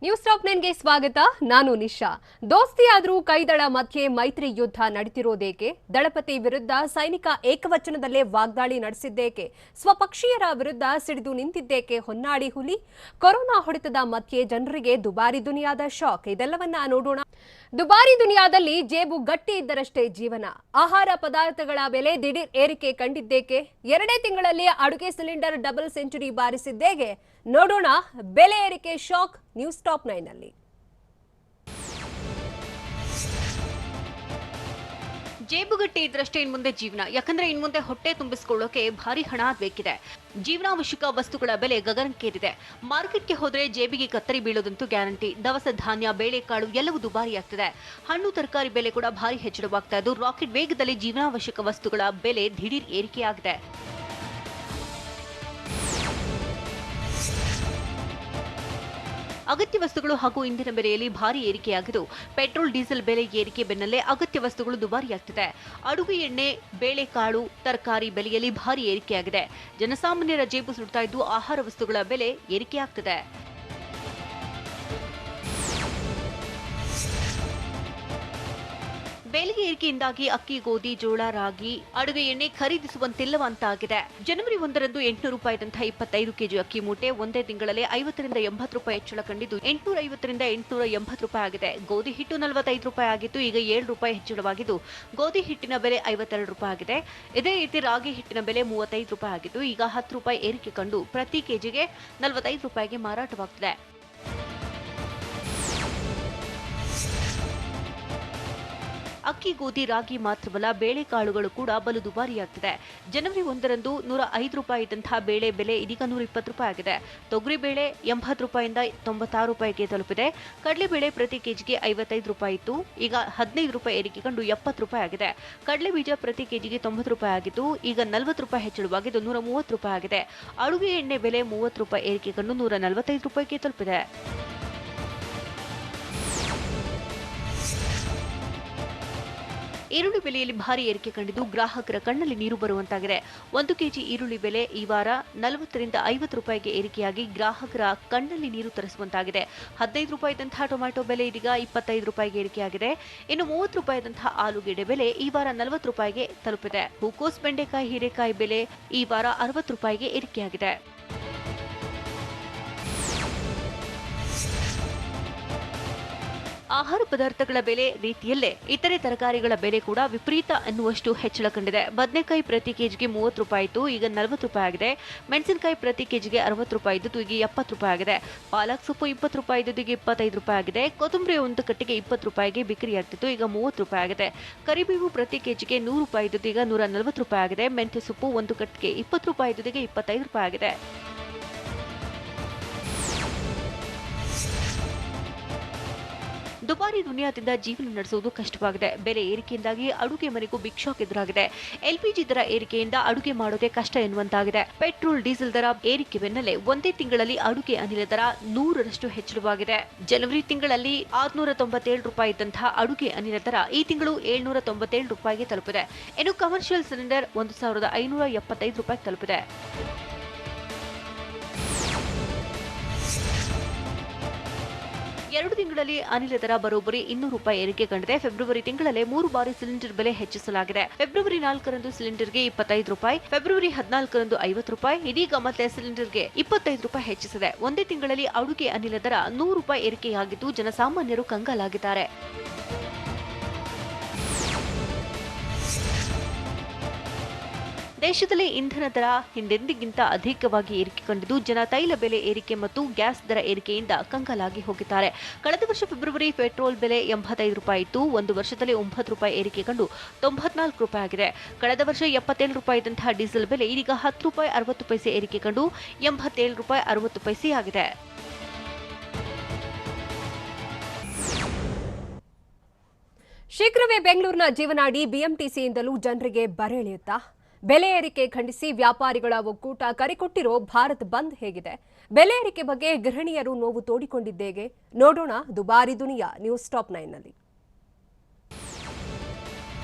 News top 9ಗೆ ಸ್ವಾಗತ. ನಾನು ನಿಶಾ. ದೋಸ್ತಿಯಾದರೂ ಕೈದಳ ಮಧ್ಯೆ ಮೈತ್ರಿ ಯುದ್ಧ ನಡೆದಿರೋದೇಕೆ? ದಳಪತಿ ವಿರುದ್ಧ ಸೈನಿಕ ಏಕವಚನದಲ್ಲೇ ವಾಗ್ದಾಳಿ ನಡೆಸಿದ್ದೇಕೆ? ಸ್ವಪಕ್ಷೀಯರ ವಿರುದ್ಧ ಸಿಡಿದು ನಿಂತಿದ್ದೇಕೆ ಹೊನ್ನಾಳಿ ಹುಲಿ? ಕೊರೋನಾ ಹೊಡೆತದ ಮಧ್ಯೆ ಜನರಿಗೆ ದುಬಾರಿ ದುನಿಯಾದ ಶಾಕ್. ಇದೆಲ್ಲವನ್ನ ನೋಡೋಣ. ದುಬಾರಿ ದುನಿಯಾದಲ್ಲಿ ಜೇಬು ಗಟ್ಟಿ ಇದ್ದರಷ್ಟೇ ಜೀವನ. ಆಹಾರ ಪದಾರ್ಥಗಳ ಬೆಲೆ ದಿಢೀರ್ ಏರಿಕೆ ಕಂಡಿದ್ದೇಕೆ? 2 ತಿಂಗಳಲ್ಲಿ ಅಡುಗೆ ಸಿಲಿಂಡರ್ ಡಬಲ್ ಸೆಂಚುರಿ ಬಾರಿಸಿದ್ದೇಗೆ? ನೋಡೋಣ ಬೆಲೆ ಏರಿಕೆ ಶಾಕ್ ನ್ಯೂಸ್ ಟಾಪ್ 9 ನಲ್ಲಿ. ಜೇಬುಗಟ್ಟಿ ಇದ್ರಷ್ಟೇ ಇನ್ಮುಂದೆ ಜೀವನ. ಯಾಕಂದ್ರೆ ಇನ್ಮುಂದೆ ಹೊಟ್ಟೆ ತುಂಬಿಸಿಕೊಳ್ಳೋಕೆ ಭಾರಿ ಹಣ ಬೇಕಿದೆ. ಜೀವನಾವಶ್ಯಕ ವಸ್ತುಗಳ ಬೆಲೆ ಗಗನಕ್ಕೇರಿದೆ. ಮಾರ್ಕೆಟ್ಗೆ ಹೋದ್ರೆ ಜೇಬಿಗೆ ಕತ್ತರಿ ಬೀಳೋದಂತೂ ಗ್ಯಾರಂಟಿ. ದವಸ ಧಾನ್ಯ, ಬೇಳೆಕಾಳು ಎಲ್ಲವೂ ದುಬಾರಿ ಆಗ್ತಿದೆ. ಹಣ್ಣು ತರಕಾರಿ ಬೆಲೆ ಕೂಡ ಭಾರಿ ಹೆಚ್ಚಳವಾಗ್ತಾ ಇದ್ದು ರಾಕೆಟ್ ವೇಗದಲ್ಲಿ ಜೀವನಾವಶ್ಯಕ ವಸ್ತುಗಳ ಬೆಲೆ ದಿಢೀರ್ ಏರಿಕೆಯಾಗಿದೆ. ಅಗತ್ಯ ವಸ್ತುಗಳು ಹಾಗೂ ಇಂಧನ ಬೆಲೆಯಲ್ಲಿ ಭಾರಿ ಏರಿಕೆಯಾಗಿದ್ದು ಪೆಟ್ರೋಲ್ ಡೀಸೆಲ್ ಬೆಲೆ ಏರಿಕೆ ಬೆನ್ನಲ್ಲೇ ಅಗತ್ಯ ವಸ್ತುಗಳು ದುಬಾರಿಯಾಗ್ತಿದೆ. ಅಡುಗೆ ಎಣ್ಣೆ, ಬೇಳೆಕಾಳು, ತರಕಾರಿ ಬೆಲೆಯಲ್ಲಿ ಭಾರಿ ಏರಿಕೆಯಾಗಿದೆ. ಜನಸಾಮಾನ್ಯರ ಜೇಬು ಸುಡ್ತಾ ಇದ್ದು ಆಹಾರ ವಸ್ತುಗಳ ಬೆಲೆ ಏರಿಕೆಯಾಗ್ತಿದೆ. ಬೆಲೆ ಏರಿಕೆಯಿಂದಾಗಿ ಅಕ್ಕಿ, ಗೋಧಿ, ಜೋಳ, ರಾಗಿ, ಅಡುಗೆ ಎಣ್ಣೆ ಖರೀದಿಸುವಂತಿಲ್ಲವಂತಾಗಿದೆ. ಜನವರಿ 1ರಂದು 800 ರೂಪಾಯಿದಂತಹ 25 ಕೆಜಿ ಅಕ್ಕಿ ಮೂಟೆ ಒಂದೇ ತಿಂಗಳಲ್ಲಿ 50 ರಿಂದ 80 ರೂಪಾಯಿ ಹೆಚ್ಚಳ ಕಂಡಿದ್ದು 850 ರಿಂದ 880 ರೂಪಾಯಿ ಆಗಿದೆ. ಗೋಧಿ ಹಿಟ್ಟು 45 ರೂಪಾಯಿ ಆಗಿತ್ತು, ಈಗ 7 ರೂಪಾಯಿ ಹೆಚ್ಚಳವಾಗಿದ್ದು ಗೋಧಿ ಹಿಟ್ಟಿನ ಬೆಲೆ 52 ರೂಪಾಯಿ ಆಗಿದೆ. ಇದೇ ರೀತಿ ರಾಗಿ ಹಿಟ್ಟಿನ ಬೆಲೆ 35 ರೂಪಾಯಿ ಆಗಿದ್ದು ಈಗ 10 ರೂಪಾಯಿ ಏರಿಕೆ ಕಂಡು ಪ್ರತಿ ಕೆಜಿಗೆ 45 ರೂಪಾಯಿಗೆ ಮಾರಾಟವಾಗುತ್ತಿದೆ. ಅಕ್ಕಿ, ಗೋಧಿ, ರಾಗಿ ಮಾತ್ರವಲ್ಲ ಬೇಳೆಕಾಳುಗಳು ಕೂಡ ಬಲು ದುಬಾರಿಯಾಗ್ತಿದೆ. ಜನವರಿ 1ರಂದು 105 ರೂಪಾಯಿ ಇದ್ದಂತಹ ಬೇಳೆ ಬೆಲೆ ಇದೀಗ 120 ರೂಪಾಯಿ ಆಗಿದೆ. ತೊಗರಿ ಬೇಳೆ 80 ರೂಪಾಯಿಂದ 96 ರೂಪಾಯಿಗೆ ತಲುಪಿದೆ. ಕಡಲೆಬೇಳೆ ಪ್ರತಿ ಕೆಜಿಗೆ 55 ರೂಪಾಯಿ ಇತ್ತು, ಈಗ 15 ರೂಪಾಯಿ ಏರಿಕೆ ಕಂಡು 70 ರೂಪಾಯಿ ಆಗಿದೆ. ಕಡಲೆ ಬೀಜ ಪ್ರತಿ ಕೆಜಿಗೆ 90 ರೂಪಾಯಿ ಆಗಿದ್ದು ಈಗ 40 ರೂಪಾಯಿ ಹೆಚ್ಚಳವಾಗಿದ್ದು 130 ರೂಪಾಯಿ ಆಗಿದೆ. ಅಡುಗೆ ಎಣ್ಣೆ ಬೆಲೆ 30 ರೂಪಾಯಿ ಏರಿಕೆ ಕಂಡು 145 ರೂಪಾಯಿಗೆ ತಲುಪಿದೆ. ಈರುಳ್ಳಿ ಬೆಲೆಯಲ್ಲಿ ಭಾರಿ ಏರಿಕೆ ಕಂಡಿದ್ದು ಗ್ರಾಹಕರ ಕಣ್ಣಲ್ಲಿ ನೀರು ಬರುವಂತಾಗಿದೆ. 1 ಕೆಜಿ ಈರುಳ್ಳಿ ಬೆಲೆ ಈ ವಾರ 40 ರಿಂದ 50 ರೂಪಾಯಿಗೆ ಏರಿಕೆಯಾಗಿ ಗ್ರಾಹಕರ ಕಣ್ಣಲ್ಲಿ ನೀರು ತರಿಸುವಂತಾಗಿದೆ. 15 ರೂಪಾಯಿ ಇದ್ದಂತಹ ಟೊಮ್ಯಾಟೊ ಬೆಲೆ ಇದೀಗ 25 ರೂಪಾಯಿಗೆ ಏರಿಕೆಯಾಗಿದೆ. ಇನ್ನು 30 ರೂಪಾಯಿ ಇದ್ದಂತಹ ಆಲೂಗೆಡ್ಡೆ ಬೆಲೆ ಈ ವಾರ 40 ರೂಪಾಯಿಗೆ ತಲುಪಿದೆ. ಹೂಕೋಸು, ಬೆಂಡೆಕಾಯಿ, ಹೀರೆಕಾಯಿ ಬೆಲೆ ಈ ವಾರ 60 ರೂಪಾಯಿಗೆ ಏರಿಕೆಯಾಗಿದೆ. ಆಹಾರ ಪದಾರ್ಥಗಳ ಬೆಲೆ ರೀತಿಯಲ್ಲೇ ಇತರೆ ತರಕಾರಿಗಳ ಬೆಲೆ ಕೂಡ ವಿಪರೀತ ಎನ್ನುವಷ್ಟು ಹೆಚ್ಚಳ ಕಂಡಿದೆ. ಬದನೆಕಾಯಿ ಪ್ರತಿ ಕೆಜಿಗೆ 30 ರೂಪಾಯಿ ಇತ್ತು, ಈಗ 40 ರೂಪಾಯಿ ಆಗಿದೆ. ಮೆಣಸಿನಕಾಯಿ ಪ್ರತಿ ಕೆಜಿಗೆ 60 ರೂಪಾಯಿ ಇದ್ದು ಈಗ 70 ರೂಪಾಯಿ ಆಗಿದೆ. ಪಾಲಕ್ ಸೊಪ್ಪು 20 ರೂಪಾಯಿ ಇದ್ದು ಈಗ 25 ರೂಪಾಯಿ ಆಗಿದೆ. ಕೊತ್ತಂಬರಿ ಒಂದು ಕಟ್ಟಿಗೆ 20 ರೂಪಾಯಿಗೆ ಬಿಕ್ರಿಯಾಗ್ತಿತ್ತು, ಈಗ 30 ರೂಪಾಯಿ ಆಗಿದೆ. ಕರಿಬೇವು ಪ್ರತಿ ಕೆಜಿಗೆ 100 ರೂಪಾಯಿ ಇದ್ದು ಈಗ 140 ರೂಪಾಯಿ ಆಗಿದೆ. ಮೆಂತ್ಯ ಸೊಪ್ಪು ಒಂದು ಕಟ್ಟಿಗೆ 20 ರೂಪಾಯಿ ಇದ್ದು ಈಗ 25 ರೂಪಾಯಿ ಆಗಿದೆ. ದುಬಾರಿ ದುನಿಯಾದಿಂದ ಜೀವನ ನಡೆಸುವುದು ಕಷ್ಟವಾಗಿದೆ. ಬೆಲೆ ಏರಿಕೆಯಿಂದಾಗಿ ಅಡುಗೆ ಮನೆಗೂ ಬಿಗ್ ಶಾಕ್ ಎದುರಾಗಿದೆ. ಎಲ್ಪಿಜಿ ದರ ಏರಿಕೆಯಿಂದ ಅಡುಗೆ ಮಾಡೋದೇ ಕಷ್ಟ ಎನ್ನುವಂತಾಗಿದೆ. ಪೆಟ್ರೋಲ್, ಡೀಸೆಲ್ ದರ ಏರಿಕೆ ಬೆನ್ನಲ್ಲೇ ಒಂದೇ ತಿಂಗಳಲ್ಲಿ ಅಡುಗೆ ಅನಿಲ ದರ 100ರಷ್ಟು ಹೆಚ್ಚಳವಾಗಿದೆ. ಜನವರಿ ತಿಂಗಳಲ್ಲಿ 697 ರೂಪಾಯಿ ಇದ್ದಂತಹ ಅಡುಗೆ ಅನಿಲ ದರ ಈ ತಿಂಗಳು 797 ರೂಪಾಯಿಗೆ ತಲುಪಿದೆ. ಇನ್ನು ಕಮರ್ಷಿಯಲ್ ಸಿಲಿಂಡರ್ 1575 ರೂಪಾಯಿಗೆ ತಲುಪಿದೆ. 2 ತಿಂಗಳಲ್ಲಿ ಅನಿಲ ದರ ಬರೋಬ್ಬರಿ 200 ರೂಪಾಯಿ ಏರಿಕೆ ಕಂಡಿದೆ. ಫೆಬ್ರವರಿ ತಿಂಗಳಲ್ಲೇ 3 ಬಾರಿ ಸಿಲಿಂಡರ್ ಬೆಲೆ ಹೆಚ್ಚಿಸಲಾಗಿದೆ. ಫೆಬ್ರವರಿ 4ರಂದು ಸಿಲಿಂಡರ್ಗೆ 25 ರೂಪಾಯಿ, ಫೆಬ್ರವರಿ 14ರಂದು 50 ರೂಪಾಯಿ, ಇದೀಗ ಮತ್ತೆ ಸಿಲಿಂಡರ್ಗೆ 25 ರೂಪಾಯಿ ಹೆಚ್ಚಿಸಿದೆ. ಒಂದೇ ತಿಂಗಳಲ್ಲಿ ಅಡುಗೆ ಅನಿಲ ದರ 100 ರೂಪಾಯಿ ಏರಿಕೆಯಾಗಿದ್ದು ಜನಸಾಮಾನ್ಯರು ಕಂಗಾಲಾಗಿದ್ದಾರೆ. ದೇಶದಲ್ಲಿ ಇಂಧನ ದರ ಹಿಂದೆಂದಿಗಿಂತ ಅಧಿಕವಾಗಿ ಏರಿಕೆ ಕಂಡಿದ್ದು ಜನ ತೈಲ ಬೆಲೆ ಏರಿಕೆ ಮತ್ತು ಗ್ಯಾಸ್ ದರ ಏರಿಕೆಯಿಂದ ಕಂಗಾಲಾಗಿ ಹೋಗಿದ್ದಾರೆ. ಕಳೆದ ವರ್ಷ ಫೆಬ್ರವರಿ ಪೆಟ್ರೋಲ್ ಬೆಲೆ 85 ರೂಪಾಯಿ ಇತ್ತು, ಒಂದು ವರ್ಷದಲ್ಲಿ 9 ರೂಪಾಯಿ ಏರಿಕೆ ಕಂಡು 94 ರೂಪಾಯಿ ಆಗಿದೆ. ಕಳೆದ ವರ್ಷ 77 ರೂಪಾಯಿ ಇದ್ದಂತಹ ಡೀಸೆಲ್ ಬೆಲೆ ಇದೀಗ 10 ರೂಪಾಯಿ 60 ಪೈಸೆ ಏರಿಕೆ ಕಂಡು 87 ರೂಪಾಯಿ 60 ಪೈಸೆ ಆಗಿದೆ. ಶೀಘ್ರವೇ ಬೆಂಗಳೂರಿನ ಜೀವನಾಡಿ ಬಿಎಂಟಿಸಿಯಿಂದಲೂ ಜನರಿಗೆ ಬರೆಳೆಯುತ್ತಾ? ಬೆಲೆ ಏರಿಕೆ ಖಂಡಿಸಿ ವ್ಯಾಪಾರಿಗಳ ಒಕ್ಕೂಟ ಕರೆಕೊಟ್ಟಿರೋ ಭಾರತ್ ಬಂದ್ ಹೇಗಿದೆ? ಬೆಲೆ ಏರಿಕೆ ಬಗ್ಗೆ ಗೃಹಿಣಿಯರು ನೋವು ತೋಡಿಕೊಂಡಿದ್ದೇಗೆ? ನೋಡೋಣ ದುಬಾರಿ ದುನಿಯಾ ನ್ಯೂಸ್ ಟಾಪ್ 9 ನಲ್ಲಿ.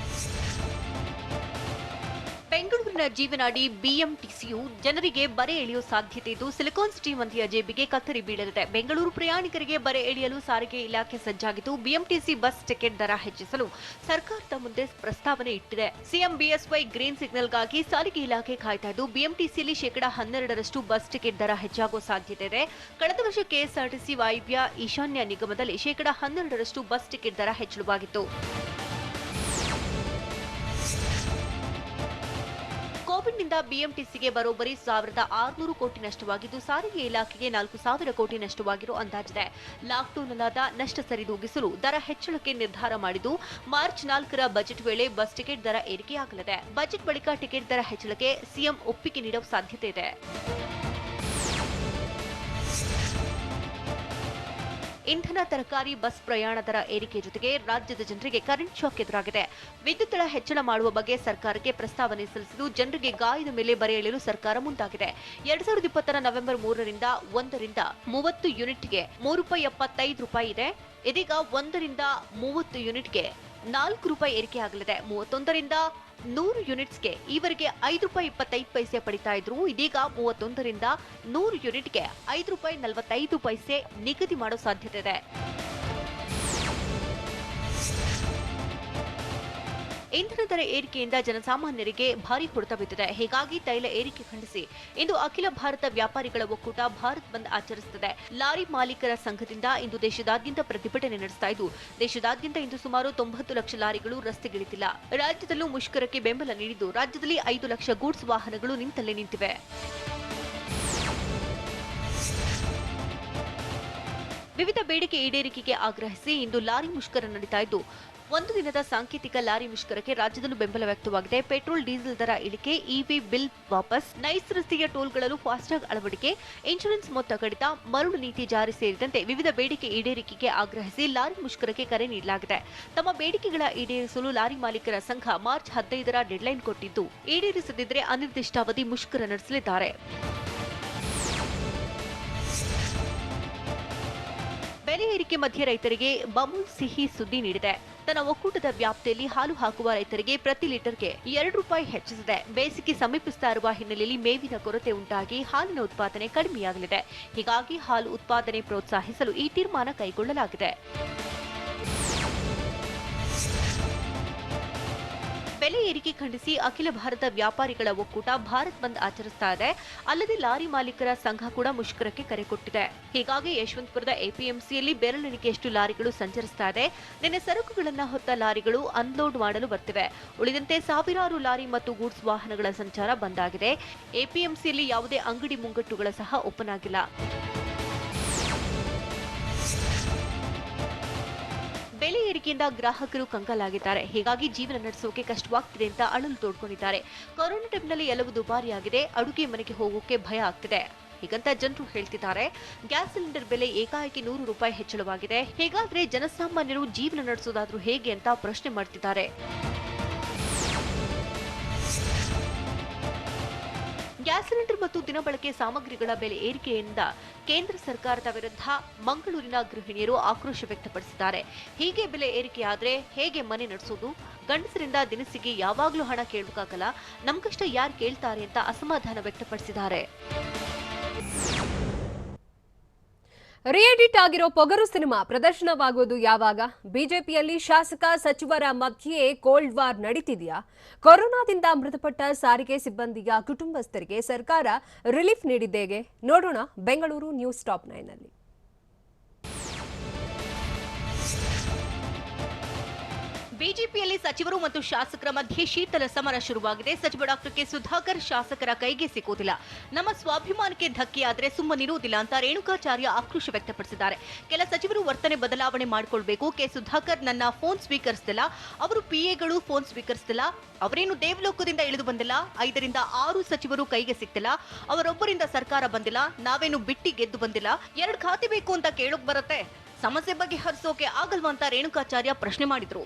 ಬೆಂಗಳೂರಿನ ಗ್ರಾಹಕರ ಜೀವನಾಡಿ ಬಿಎಂಟಿಸಿಯು ಜನರಿಗೆ ಬರೆ ಎಳೆಯುವ ಸಾಧ್ಯತೆ ಇದ್ದು ಸಿಲಿಕಾನ್ ಸಿಟಿ ಮಂದಿಯ ಜೇಬಿಗೆ ಕತ್ತರಿ ಬೀಳಲಿದೆ. ಬೆಂಗಳೂರು ಪ್ರಯಾಣಿಕರಿಗೆ ಬರೆ ಎಳೆಯಲು ಸಾರಿಗೆ ಇಲಾಖೆ ಸಜ್ಜಾಗಿದ್ದು ಬಿಎಂಟಿಸಿ ಬಸ್ ಟಿಕೆಟ್ ದರ ಹೆಚ್ಚಿಸಲು ಸರ್ಕಾರದ ಮುಂದೆ ಪ್ರಸ್ತಾವನೆ ಇಟ್ಟಿದೆ. ಸಿಎಂ ಬಿಎಸ್ವೈ ಗ್ರೀನ್ ಸಿಗ್ನಲ್ಗಾಗಿ ಸಾರಿಗೆ ಇಲಾಖೆ ಕಾಯ್ತಾ ಇದ್ದು ಬಿಎಂಟಿಸಿಯಲ್ಲಿ 12% ಬಸ್ ಟಿಕೆಟ್ ದರ ಹೆಚ್ಚಾಗುವ ಸಾಧ್ಯತೆ ಇದೆ. ಕಳೆದ ವರ್ಷ ಕೆಎಸ್ಆರ್ಟಿಸಿ ವಾಯುವ್ಯ ಈಶಾನ್ಯ ನಿಗಮದಲ್ಲಿ 12% ಬಸ್ ಟಿಕೆಟ್ ದರ ಹೆಚ್ಚಳವಾಗಿತ್ತು. ಕೋವಿಡ್ನಿಂದ ಬಿಎಂಟಿಸಿಗೆ ಬರೋಬ್ಬರಿ 1600 ಕೋಟಿ ನಷ್ಟವಾಗಿದ್ದು ಸಾರಿಗೆ ಇಲಾಖೆಗೆ 4000 ಕೋಟಿ ನಷ್ಟವಾಗಿರೋ ಅಂದಾಜಿದೆ. ಲಾಕ್ಡೌನ್ನಲ್ಲಾದ ನಷ್ಟ ಸರಿದೂಗಿಸಲು ದರ ಹೆಚ್ಚಳಕ್ಕೆ ನಿರ್ಧಾರ ಮಾಡಿದ್ದು ಮಾರ್ಚ್ 4ರ ಬಜೆಟ್ ವೇಳೆ ಬಸ್ ಟಿಕೆಟ್ ದರ ಏರಿಕೆಯಾಗಲಿದೆ. ಬಜೆಟ್ ಬಳಿಕ ಟಿಕೆಟ್ ದರ ಹೆಚ್ಚಳಕ್ಕೆ ಸಿಎಂ ಒಪ್ಪಿಗೆ ನೀಡುವ ಸಾಧ್ಯತೆ ಇದೆ. ಇಂಧನ, ತರಕಾರಿ, ಬಸ್ ಪ್ರಯಾಣ ದರ ಏರಿಕೆ ಜೊತೆಗೆ ರಾಜ್ಯದ ಜನರಿಗೆ ಕರೆಂಟ್ ಶಾಕ್ ಎದುರಾಗಿದೆ. ವಿದ್ಯುತ್ ದರ ಹೆಚ್ಚಳ ಮಾಡುವ ಬಗ್ಗೆ ಸರ್ಕಾರಕ್ಕೆ ಪ್ರಸ್ತಾವನೆ ಸಲ್ಲಿಸಿದ್ದು ಜನರಿಗೆ ಗಾಯದ ಮೇಲೆ ಬರೆ ಎಳೆಯಲು ಸರ್ಕಾರ ಮುಂದಾಗಿದೆ. 2020ರ ನವೆಂಬರ್ 3ರಿಂದ 1ರಿಂದ 30 ಯೂನಿಟ್ಗೆ ₹3.75 ಇದೆ. ಇದೀಗ 1ರಿಂದ 30 ಯೂನಿಟ್ಗೆ ₹4 ಏರಿಕೆಯಾಗಲಿದೆ. 31ರಿಂದ 100 ಯೂನಿಟ್ಸ್ಗೆ ಈವರೆಗೆ ₹5.25 ಪಡಿತಾ ಇದ್ರು. ಇದೀಗ 31ರಿಂದ 100 ಯೂನಿಟ್ಗೆ ₹5.45 ನಿಗದಿ ಮಾಡೋ ಸಾಧ್ಯತೆ ಇದೆ. ಇಂಧನ ದರ ಏರಿಕೆಯಿಂದ ಜನಸಾಮಾನ್ಯರಿಗೆ ಭಾರಿ ಹೊಡೆತ ಬಿದ್ದಿದೆ. ಹೀಗಾಗಿ ತೈಲ ಏರಿಕೆ ಖಂಡಿಸಿ ಇಂದು ಅಖಿಲ ಭಾರತ ವ್ಯಾಪಾರಿಗಳ ಒಕ್ಕೂಟ ಭಾರತ್ ಬಂದ್ ಆಚರಿಸುತ್ತದೆ. ಲಾರಿ ಮಾಲೀಕರ ಸಂಘದಿಂದ ಇಂದು ದೇಶದಾದ್ಯಂತ ಪ್ರತಿಭಟನೆ ನಡೆಸ್ತಾ ಇದ್ದು ದೇಶದಾದ್ಯಂತ ಇಂದು ಸುಮಾರು 90 ಲಕ್ಷ ಲಾರಿಗಳು ರಸ್ತೆಗಿಳಿದಿಲ್ಲ. ರಾಜ್ಯದಲ್ಲೂ ಮುಷ್ಕರಕ್ಕೆ ಬೆಂಬಲ ನೀಡಿದ್ದು ರಾಜ್ಯದಲ್ಲಿ 5 ಲಕ್ಷ ಗೂಡ್ಸ್ ವಾಹನಗಳು ನಿಂತಲ್ಲೇ ನಿಂತಿವೆ. ವಿವಿಧ ಬೇಡಿಕೆ ಈಡೇರಿಕೆಗೆ ಆಗ್ರಹಿಸಿ ಇಂದು ಲಾರಿ ಮುಷ್ಕರ ನಡೀತಾ ಇದ್ದು ಒಂದು ದಿನದ ಸಾಂಕೇತಿಕ ಲಾರಿ ಮುಷ್ಕರಕ್ಕೆ ರಾಜ್ಯದಲ್ಲೂ ಬೆಂಬಲ ವ್ಯಕ್ತವಾಗಿದೆ. ಪೆಟ್ರೋಲ್, ಡೀಸೆಲ್ ದರ ಇಳಿಕೆ, ಇವಿ ಬಿಲ್ ವಾಪಸ್, ನೈಸ್ ರಸ್ತೆಯ ಟೋಲ್ಗಳಲ್ಲೂ ಫಾಸ್ಟ್ಯಾಗ್ ಅಳವಡಿಕೆ, ಇನ್ಶೂರೆನ್ಸ್ ಮೊತ್ತ ಕಡಿತ, ಮರಳು ನೀತಿ ಜಾರಿ ಸೇರಿದಂತೆ ವಿವಿಧ ಬೇಡಿಕೆ ಈಡೇರಿಕೆಗೆ ಆಗ್ರಹಿಸಿ ಲಾರಿ ಮುಷ್ಕರಕ್ಕೆ ಕರೆ ನೀಡಲಾಗಿದೆ. ತಮ್ಮ ಬೇಡಿಕೆಗಳ ಈಡೇರಿಸಲು ಲಾರಿ ಮಾಲೀಕರ ಸಂಘ ಮಾರ್ಚ್ 15ರ ಡೆಡ್ಲೈನ್ ಕೊಟ್ಟಿದ್ದು ಈಡೇರಿಸದಿದ್ದರೆ ಅನಿರ್ದಿಷ್ಟಾವಧಿ ಮುಷ್ಕರ ನಡೆಸಲಿದ್ದಾರೆ. ಬೆಲೆ ಏರಿಕೆ ಮಧ್ಯೆ ರೈತರಿಗೆ ಬಮೂಲ್ ಸಿಹಿ ಸುದ್ದಿ ನೀಡಿದೆ. ತನ್ನ ಒಕ್ಕೂಟದ ವ್ಯಾಪ್ತಿಯಲ್ಲಿ ಹಾಲು ಹಾಕುವ ರೈತರಿಗೆ ಪ್ರತಿ ಲೀಟರ್ಗೆ ₹2 ಹೆಚ್ಚಿಸಿದೆ. ಬೇಸಿಗೆ ಸಮೀಪಿಸುತ್ತಾ ಇರುವ ಹಿನ್ನೆಲೆಯಲ್ಲಿ ಮೇವಿನ ಕೊರತೆ ಉಂಟಾಗಿ ಹಾಲಿನ ಉತ್ಪಾದನೆ ಕಡಿಮೆಯಾಗಲಿದೆ. ಹೀಗಾಗಿ ಹಾಲು ಉತ್ಪಾದನೆ ಪ್ರೋತ್ಸಾಹಿಸಲು ಈ ತೀರ್ಮಾನ ಕೈಗೊಳ್ಳಲಾಗಿದೆ. ಬೆಲೆ ಏರಿಕೆ ಖಂಡಿಸಿ ಅಖಿಲ ಭಾರತ ವ್ಯಾಪಾರಿಗಳ ಒಕ್ಕೂಟ ಭಾರತ್ ಬಂದ್ ಆಚರಿಸ್ತಾ ಇದೆ. ಅಲ್ಲದೆ ಲಾರಿ ಮಾಲೀಕರ ಸಂಘ ಕೂಡ ಮುಷ್ಕರಕ್ಕೆ ಕರೆ ಕೊಟ್ಟಿದೆ. ಹೀಗಾಗಿ ಯಶವಂತಪುರದ ಎಪಿಎಂಸಿಯಲ್ಲಿ ಬೆರಳೆಣಿಕೆಯಷ್ಟು ಲಾರಿಗಳು ಸಂಚರಿಸ್ತಾ ಇದೆ. ನಿನ್ನೆ ಸರಕುಗಳನ್ನು ಹೊತ್ತ ಲಾರಿಗಳು ಅನ್ಲೋಡ್ ಮಾಡಲು ಬರ್ತಿವೆ. ಉಳಿದಂತೆ ಸಾವಿರಾರು ಲಾರಿ ಮತ್ತು ಗೂಡ್ಸ್ ವಾಹನಗಳ ಸಂಚಾರ ಬಂದ್ ಆಗಿದೆ. ಎಪಿಎಂಸಿಯಲ್ಲಿ ಯಾವುದೇ ಅಂಗಡಿ ಮುಂಗಟ್ಟುಗಳ ಸಹ ಓಪನ್ ಆಗಿಲ್ಲ. ಬೆಲೆ ಏರಿಕೆಯಿಂದ ಗ್ರಾಹಕರು ಕಂಗಾಲಾಗಿದ್ದಾರೆ. ಹೀಗಾಗಿ ಜೀವನ ನಡೆಸೋಕೆ ಕಷ್ಟವಾಗ್ತಿದೆ ಅಂತ ಅಳಲು ತೋಡ್ಕೊಂಡಿದ್ದಾರೆ. ಕೊರೋನಾ ಟೈಮ್ನಲ್ಲಿ ಎಲ್ಲವೂ ದುಬಾರಿಯಾಗಿದೆ. ಅಡುಗೆ ಮನೆಗೆ ಹೋಗೋಕೆ ಭಯ ಆಗ್ತಿದೆ ಹೀಗಂತ ಜನರು ಹೇಳ್ತಿದ್ದಾರೆ. ಗ್ಯಾಸ್ ಸಿಲಿಂಡರ್ ಬೆಲೆ ಏಕಾಏಕಿ ₹100 ಹೆಚ್ಚಳವಾಗಿದೆ. ಹೀಗಾದ್ರೆ ಜನಸಾಮಾನ್ಯರು ಜೀವನ ನಡೆಸೋದಾದ್ರೂ ಹೇಗೆ ಅಂತ ಪ್ರಶ್ನೆ ಮಾಡ್ತಿದ್ದಾರೆ. ಗ್ಯಾಸ್ ಸಿಲಿಂಡರ್ ಮತ್ತು ದಿನಬಳಕೆ ಸಾಮಗ್ರಿಗಳ ಬೆಲೆ ಏರಿಕೆಯಿಂದ ಕೇಂದ್ರ ಸರ್ಕಾರದ ವಿರುದ್ಧ ಮಂಗಳೂರಿನ ಗೃಹಿಣಿಯರು ಆಕ್ರೋಶ ವ್ಯಕ್ತಪಡಿಸಿದ್ದಾರೆ. ಹೀಗೆ ಬೆಲೆ ಏರಿಕೆಯಾದ್ರೆ ಹೇಗೆ ಮನೆ ನಡೆಸೋದು? ಗಂಡಸರಿಂದ ದಿನಸಿಗೆ ಯಾವಾಗಲೂ ಹಣ ಕೇಳಬೇಕಾಗಲ್ಲ, ನಮ್ ಕಷ್ಟ ಯಾರು ಕೇಳ್ತಾರೆ ಅಂತ ಅಸಮಾಧಾನ ವ್ಯಕ್ತಪಡಿಸಿದ್ದಾರೆ. ರಿಎಡಿಟ್ ಆಗಿರೋ ಪೊಗರು ಸಿನಿಮಾ ಪ್ರದರ್ಶನವಾಗುವುದು ಯಾವಾಗ? ಬಿಜೆಪಿಯಲ್ಲಿ ಶಾಸಕ ಸಚಿವರ ಮಧ್ಯೆ ಕೋಲ್ಡ್ ವಾರ್ ನಡೀತಿದೆಯಾ? ಕೊರೋನಾದಿಂದ ಮೃತಪಟ್ಟ ಸಾರಿಗೆ ಸಿಬ್ಬಂದಿಯ ಕುಟುಂಬಸ್ಥರಿಗೆ ಸರ್ಕಾರ ರಿಲೀಫ್ ನೀಡಿದ್ದೇಗೆ? ನೋಡೋಣ ಬೆಂಗಳೂರು ನ್ಯೂಸ್ ಟಾಪ್ 9ನಲ್ಲಿ. ಬಿಜೆಪಿಯಲ್ಲಿ ಸಚಿವರು ಮತ್ತು ಶಾಸಕರ ಮಧ್ಯೆ ಶೀತಲ ಸಮರ ಶುರುವಾಗಿದೆ. ಸಚಿವ ಡಾಕ್ಟರ್ ಕೆ ಸುಧಾಕರ್ ಶಾಸಕರ ಕೈಗೆ ಸಿಕ್ಕುವುದಿಲ್ಲ, ನಮ್ಮ ಸ್ವಾಭಿಮಾನಕ್ಕೆ ಧಕ್ಕೆಯಾದರೆ ಸುಮ್ಮನಿರುವುದಿಲ್ಲ ಅಂತ ರೇಣುಕಾಚಾರ್ಯ ಆಕ್ರೋಶ ವ್ಯಕ್ತಪಡಿಸಿದ್ದಾರೆ. ಕೆಲ ಸಚಿವರು ವರ್ತನೆ ಬದಲಾವಣೆ ಮಾಡಿಕೊಳ್ಬೇಕು. ಕೆ ಸುಧಾಕರ್ ನನ್ನ ಫೋನ್ ಸ್ವೀಕರಿಸ್ತಿಲ್ಲ, ಅವರು ಪಿಎಗಳು ಫೋನ್ ಸ್ವೀಕರಿಸ್ತಿಲ್ಲ, ಅವರೇನು ದೇವಲೋಕದಿಂದ ಇಳಿದು ಬಂದಿಲ್ಲ, 5ರಿಂದ 6 ಸಚಿವರು ಕೈಗೆ ಸಿಕ್ತಿಲ್ಲ, ಅವರೊಬ್ಬರಿಂದ ಸರ್ಕಾರ ಬಂದಿಲ್ಲ, ನಾವೇನು ಬಿಟ್ಟಿ ಗೆದ್ದು ಬಂದಿಲ್ಲ, 2 ಖಾತೆ ಬೇಕು ಅಂತ ಕೇಳೋಕ್ ಬರುತ್ತೆ, ಸಮಸ್ಯೆ ಬಗ್ಗೆ ಹರಿಸೋಕೆ ಆಗಲ್ವಾ ಅಂತ ರೇಣುಕಾಚಾರ್ಯ ಪ್ರಶ್ನೆ ಮಾಡಿದ್ರು.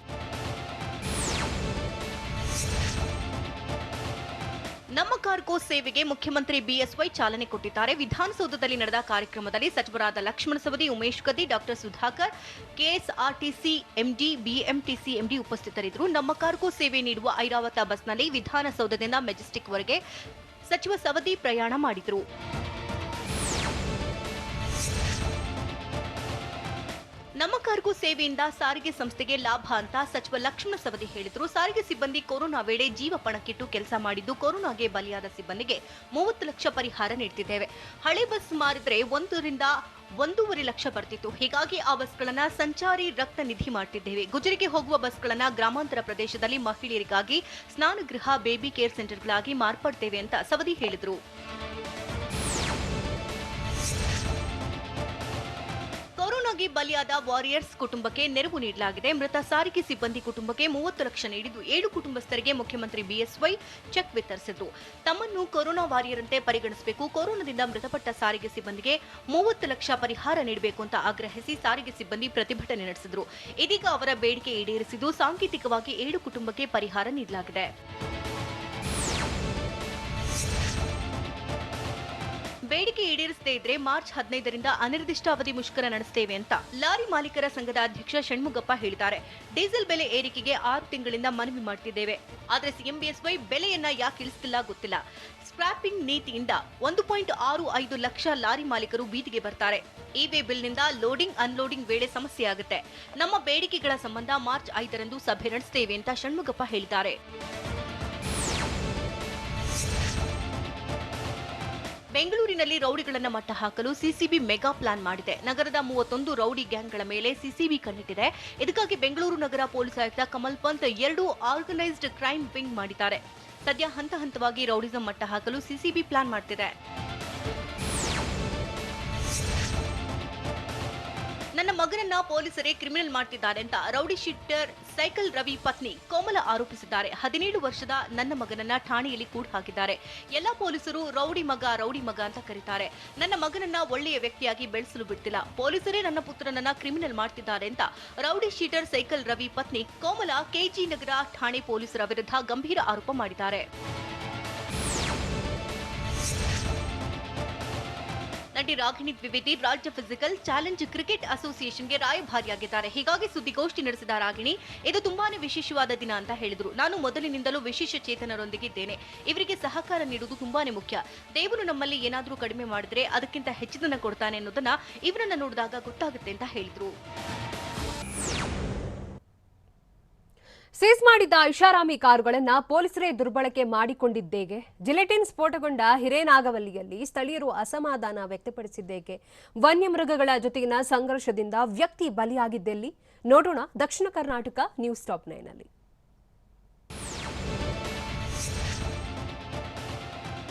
ನಮ್ಮ ಕಾರ್ಗೋ ಸೇವೆಗೆ ಮುಖ್ಯಮಂತ್ರಿ ಬಿಎಸ್ವೈ ಚಾಲನೆ ಕೊಟ್ಟಿದ್ದಾರೆ. ವಿಧಾನಸೌಧದಲ್ಲಿ ನಡೆದ ಕಾರ್ಯಕ್ರಮದಲ್ಲಿ ಸಚಿವರಾದ Laxman Savadi, Umesh Katti, doctor Sudhakar, KSRTC MD, BMTC MD ಉಪಸ್ಥಿತರಿದ್ದರು. ನಮ್ಮ ಕಾರ್ಗೋ ಸೇವೆ ನೀಡುವ ಐರಾವತ ಬಸ್ನಲ್ಲಿ ವಿಧಾನಸೌಧದಿಂದ ಮೆಜೆಸ್ಟಿಕ್ವರೆಗೆ ಸಚಿವ ಸವದಿ ಪ್ರಯಾಣ ಮಾಡಿದರು. ನಮ್ಮ ಕಾರ್ಗೋ ಸೇವೆಯಿಂದ ಸಾರಿಗೆ ಸಂಸ್ಥೆಗೆ ಲಾಭ ಅಂತ ಸಚಿವ ಲಕ್ಷ್ಮಣ ಸವದಿ ಹೇಳಿದರು. ಸಾರಿಗೆ ಸಿಬ್ಬಂದಿ ಕೊರೋನಾ ವೇಳೆ ಜೀವ ಪಣಕ್ಕಿಟ್ಟು ಕೆಲಸ ಮಾಡಿದ್ದು, ಕೊರೋನಾಗೆ ಬಲಿಯಾದ ಸಿಬ್ಬಂದಿಗೆ 30 ಲಕ್ಷ ಪರಿಹಾರ ನೀಡುತ್ತಿದ್ದೇವೆ. ಹಳೆ ಬಸ್ ಮಾರಿದ್ರೆ 1 ರಿಂದ 1.5 ಲಕ್ಷ ಬರ್ತಿತ್ತು. ಹೀಗಾಗಿ ಆ ಬಸ್ಗಳನ್ನ ಸಂಚಾರಿ ರಕ್ತ ನಿಧಿ ಮಾಡ್ತಿದ್ದೇವೆ. ಗುಜರಿಗೆ ಹೋಗುವ ಬಸ್ಗಳನ್ನ ಗ್ರಾಮಾಂತರ ಪ್ರದೇಶದಲ್ಲಿ ಮಹಿಳೆಯರಿಗಾಗಿ ಸ್ನಾನಗೃಹ, ಬೇಬಿ ಕೇರ್ ಸೆಂಟರ್ಗಳಾಗಿ ಮಾರ್ಪಡ್ತೇವೆ ಅಂತ ಸವದಿ ಹೇಳಿದರು. ಕೊರೋನಾಗೆ ಬಲಿಯಾದ ವಾರಿಯರ್ಸ್ ಕುಟುಂಬಕ್ಕೆ ನೆರವು ನೀಡಲಾಗಿದೆ. ಮೃತ ಸಾರಿಗೆ ಸಿಬ್ಬಂದಿ ಕುಟುಂಬಕ್ಕೆ 30 ಲಕ್ಷ ನೀಡಿದ್ದು, 7 ಕುಟುಂಬಸ್ಥರಿಗೆ ಮುಖ್ಯಮಂತ್ರಿ ಬಿಎಸ್ವೈ ಚೆಕ್ ವಿತರಿಸಿದ್ರು. ತಮ್ಮನ್ನು ಕೊರೋನಾ ವಾರಿಯರ್ ಅಂತೆ ಪರಿಗಣಿಸಬೇಕು, ಕೊರೋನಾದಿಂದ ಮೃತಪಟ್ಟ ಸಾರಿಗೆ ಸಿಬ್ಬಂದಿಗೆ 30 ಲಕ್ಷ ಪರಿಹಾರ ನೀಡಬೇಕು ಅಂತ ಆಗ್ರಹಿಸಿ ಸಾರಿಗೆ ಸಿಬ್ಬಂದಿ ಪ್ರತಿಭಟನೆ ನಡೆಸಿದ್ರು. ಇದೀಗ ಅವರ ಬೇಡಿಕೆ ಈಡೇರಿಸಿದ್ದು, ಸಾಂಕೇತಿಕವಾಗಿ 7 ಕುಟುಂಬಕ್ಕೆ ಪರಿಹಾರ ನೀಡಲಾಗಿದೆ. ಬೇಡಿಕೆ ಈಡೇರಿಸದೇ ಇದ್ರೆ ಮಾರ್ಚ್ 15ರಿಂದ ಅನಿರ್ದಿಷ್ಟಾವಧಿ ಮುಷ್ಕರ ನಡೆಸುತ್ತೇವೆ ಅಂತ ಲಾರಿ ಮಾಲೀಕರ ಸಂಘದ ಅಧ್ಯಕ್ಷ ಷಣ್ಮುಗಪ್ಪ ಹೇಳಿದ್ದಾರೆ. ಡೀಸೆಲ್ ಬೆಲೆ ಏರಿಕೆಗೆ 6 ತಿಂಗಳಿಂದ ಮನವಿ ಮಾಡ್ತಿದ್ದೇವೆ. ಆದರೆ ಸಿಎಂ ಬಿಎಸ್ವೈ ಬೆಲೆಯನ್ನ ಯಾಕೆ ಇಳಿಸ್ತಿಲ್ಲ ಗೊತ್ತಿಲ್ಲ. ಸ್ಕ್ರಾಪಿಂಗ್ ನೀತಿಯಿಂದ 1.65 ಲಕ್ಷ ಲಾರಿ ಮಾಲೀಕರು ಬೀದಿಗೆ ಬರ್ತಾರೆ. ಇ-ವೇ ಬಿಲ್ನಿಂದ ಲೋಡಿಂಗ್ ಅನ್ಲೋಡಿಂಗ್ ವೇಳೆ ಸಮಸ್ಯೆ ಆಗುತ್ತೆ. ನಮ್ಮ ಬೇಡಿಕೆಗಳ ಸಂಬಂಧ ಮಾರ್ಚ್ 5ರಂದು ಸಭೆ ನಡೆಸುತ್ತೇವೆ ಅಂತ ಷಣ್ಮುಗಪ್ಪ ಹೇಳಿದ್ದಾರೆ. ಬೆಂಗಳೂರಿನಲ್ಲಿ ರೌಡಿಗಳನ್ನು ಮಟ್ಟ ಹಾಕಲು ಸಿಸಿಬಿ ಮೆಗಾ ಪ್ಲಾನ್ ಮಾಡಿದೆ. ನಗರದ 31 ರೌಡಿ ಗ್ಯಾಂಗ್ಗಳ ಮೇಲೆ ಸಿಸಿಬಿ ಕಣ್ಣಿಟ್ಟಿದೆ. ಇದಕ್ಕಾಗಿ ಬೆಂಗಳೂರು ನಗರ ಪೊಲೀಸ್ ಆಯುಕ್ತ Kamal Pant 2 organised crime wing ಮಾಡಿದ್ದಾರೆ. ಸದ್ಯ ಹಂತ ಹಂತವಾಗಿ ರೌಡಿಸಂ ಮಟ್ಟ ಹಾಕಲು ಸಿಸಿಬಿ ಪ್ಲಾನ್ ಮಾಡ್ತಿದೆ. ನನ್ನ ಮಗನನ್ನ ಪೊಲೀಸರೇ ಕ್ರಿಮಿನಲ್ ಮಾಡ್ತಿದ್ದಾರೆ ಅಂತ ರೌಡಿ ಶೀಟರ್ ಸೈಕಲ್ ರವಿ ಪತ್ನಿ ಕೋಮಲ ಆರೋಪಿಸಿದ್ದಾರೆ. 17 ವರ್ಷದ ನನ್ನ ಮಗನನ್ನ ಠಾಣೆಯಲ್ಲಿ ಕೂಡ ಹಾಕಿದ್ದಾರೆ. ಎಲ್ಲಾ ಪೊಲೀಸರು ರೌಡಿ ಮಗ ಅಂತ ಕರೀತಾರೆ. ನನ್ನ ಮಗನನ್ನ ಒಳ್ಳೆಯ ವ್ಯಕ್ತಿಯಾಗಿ ಬೆಳೆಸಲು ಬಿಡ್ತಿಲ್ಲ. ಪೊಲೀಸರೇ ನನ್ನ ಪುತ್ರನನ್ನ ಕ್ರಿಮಿನಲ್ ಮಾಡ್ತಿದ್ದಾರೆ ಅಂತ ರೌಡಿ ಶೀಟರ್ ಸೈಕಲ್ ರವಿ ಪತ್ನಿ ಕೋಮಲ ಕೆಜಿ ನಗರ ಠಾಣೆ ಪೊಲೀಸರ ವಿರುದ್ಧ ಗಂಭೀರ ಆರೋಪ ಮಾಡಿದ್ದಾರೆ. ನಟಿ ರಾಗಿಣಿ ದ್ವಿವೇದಿ ರಾಜ್ಯ ಫಿಸಿಕಲ್ ಚಾಲೆಂಜ್ ಕ್ರಿಕೆಟ್ ಅಸೋಸಿಯೇಷನ್ಗೆ ರಾಯಭಾರಿಯಾಗಿದ್ದಾರೆ. ಹೀಗಾಗಿ ಸುದ್ದಿಗೋಷ್ಠಿ ನಡೆಸಿದ ರಾಗಿಣಿ, ಇದು ತುಂಬಾನೇ ವಿಶೇಷವಾದ ದಿನ ಅಂತ ಹೇಳಿದ್ರು. ನಾನು ಮೊದಲಿನಿಂದಲೂ ವಿಶೇಷ ಚೇತನರೊಂದಿಗಿದ್ದೇನೆ. ಇವರಿಗೆ ಸಹಕಾರ ನೀಡುವುದು ತುಂಬಾನೇ ಮುಖ್ಯ. ದೇವರು ನಮ್ಮಲ್ಲಿ ಏನಾದರೂ ಕಡಿಮೆ ಮಾಡಿದ್ರೆ ಅದಕ್ಕಿಂತ ಹೆಚ್ಚಿದನ್ನ ಕೊಡ್ತಾನೆ ಅನ್ನೋದನ್ನ ಇವರನ್ನ ನೋಡಿದಾಗ ಗೊತ್ತಾಗುತ್ತೆ ಅಂತ ಹೇಳಿದ್ರು. ಸೀಸ್ ಮಾಡಿದ್ದ ಐಷಾರಾಮಿ ಕಾರುಗಳನ್ನ ಪೊಲೀಸರೇ ದುರ್ಬಳಕೆ ಮಾಡಿಕೊಂಡಿದ್ದೇಗೆ? ಜಿಲೆಟಿನ್ ಸ್ಫೋಟಗೊಂಡ ಹಿರೇನಾಗವಲ್ಲಿಯಲ್ಲಿ ಸ್ಥಳೀಯರು ಅಸಮಾಧಾನ ವ್ಯಕ್ತಪಡಿಸಿದ್ದೇಗೆ? ವನ್ಯಮೃಗಗಳ ಜೊತೆಗಿನ ಸಂಘರ್ಷದಿಂದ ವ್ಯಕ್ತಿ ಬಲಿಯಾಗಿದ್ದೆಲ್ಲಿ? ನೋಡೋಣ ದಕ್ಷಿಣ ಕರ್ನಾಟಕ ನ್ಯೂಸ್ ಟಾಪ್ 9 ನಲ್ಲಿ.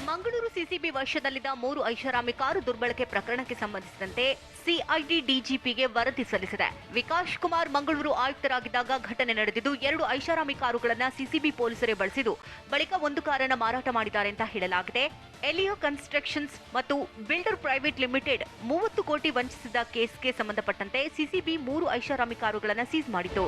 ಮಂಗಳೂರು ಸಿಸಿಬಿ ವಶದಲ್ಲಿದ್ದ 3 ಐಷಾರಾಮಿ ಕಾರು ದುರ್ಬಳಕೆ ಪ್ರಕರಣಕ್ಕೆ ಸಂಬಂಧಿಸಿದಂತೆ ಸಿಐಡಿ ಡಿಜಿಪಿಗೆ ವರದಿ ಸಲ್ಲಿಸಿದೆ. ವಿಕಾಸ್ ಕುಮಾರ್ ಮಂಗಳೂರು ಆಯುಕ್ತರಾಗಿದ್ದಾಗ ಘಟನೆ ನಡೆದಿದ್ದು, 2 ಐಷಾರಾಮಿ ಕಾರುಗಳನ್ನು ಸಿಸಿಬಿ ಪೊಲೀಸರೇ ಬಳಸಿದ್ದು, ಬಳಿಕ 1 ಕಾರನ್ನು ಮಾರಾಟ ಮಾಡಿದ್ದಾರೆ ಅಂತ ಹೇಳಲಾಗಿದೆ. ಎಲಿಯೋ ಕನ್ಸ್ಟ್ರಕ್ಷನ್ಸ್ ಮತ್ತು ಬಿಲ್ಡರ್ ಪ್ರೈವೇಟ್ ಲಿಮಿಟೆಡ್ 30 ಕೋಟಿ ವಂಚಿಸಿದ ಕೇಸ್ಗೆ ಸಂಬಂಧಪಟ್ಟಂತೆ ಸಿಸಿಬಿ 3 ಐಷಾರಾಮಿ ಕಾರುಗಳನ್ನು ಸೀಸ್ ಮಾಡಿತ್ತು.